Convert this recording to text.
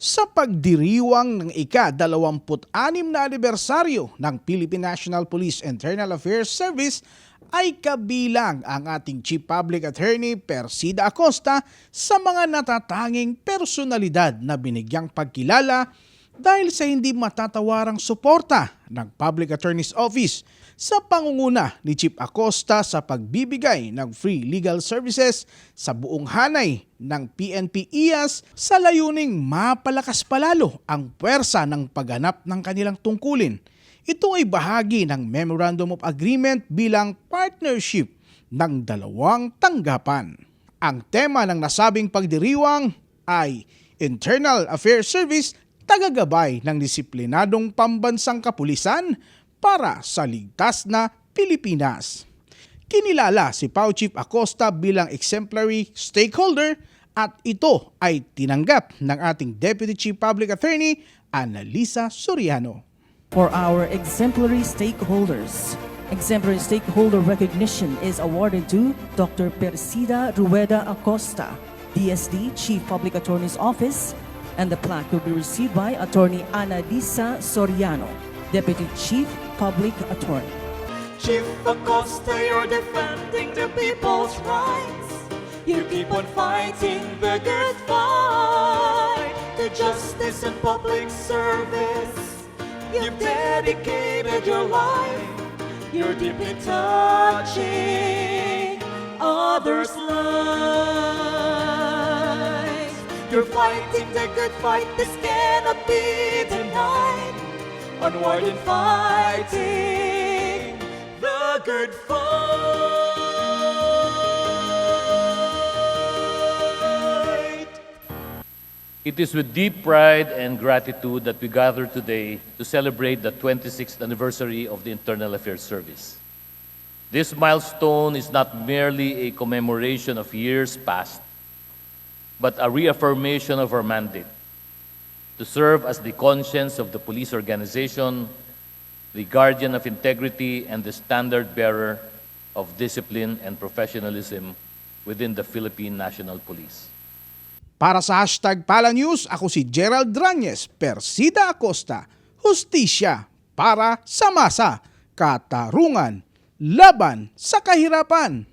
Sa pagdiriwang ng ika-26 na anibersaryo ng Philippine National Police Internal Affairs Service ay kabilang ang ating Chief Public Attorney Persida Acosta sa mga natatanging personalidad na binigyang pagkilala dahil sa hindi matatawarang suporta ng Public Attorney's Office sa pangunguna ni Chief Acosta sa pagbibigay ng free legal services sa buong hanay ng PNP-IAS sa layuning mapalakas palalo ang puwersa ng pagganap ng kanilang tungkulin. Ito ay bahagi ng Memorandum of Agreement bilang partnership ng dalawang tanggapan. Ang tema ng nasabing pagdiriwang ay Internal Affairs Service tagagabay ng disiplinadong pambansang kapulisan para sa ligtas na Pilipinas. Kinilala si PAO Chief Acosta bilang exemplary stakeholder at ito ay tinanggap ng ating Deputy Chief Public Attorney Annalisa Soriano. For our exemplary stakeholders, exemplary stakeholder recognition is awarded to Dr. Persida Rueda Acosta, DSD Chief Public Attorney's Office, and the plaque will be received by Attorney Annalisa Soriano, Deputy Chief Public Attorney. Chief Acosta, you're defending the people's rights. You keep on fighting the good fight, the justice and public service. You've dedicated your life. You're deeply touching others' lives. You're fighting the good fight. This cannot be denied. Onward and fighting the good fight. It is with deep pride and gratitude that we gather today to celebrate the 26th anniversary of the Internal Affairs Service. This milestone is not merely a commemoration of years past, but a reaffirmation of our mandate to serve as the conscience of the police organization, the guardian of integrity, and the standard bearer of discipline and professionalism within the Philippine National Police. Para sa #PalaNews, ako si Gerald Dranyes, Persida Acosta, hustisya para sa masa, katarungan, laban sa kahirapan.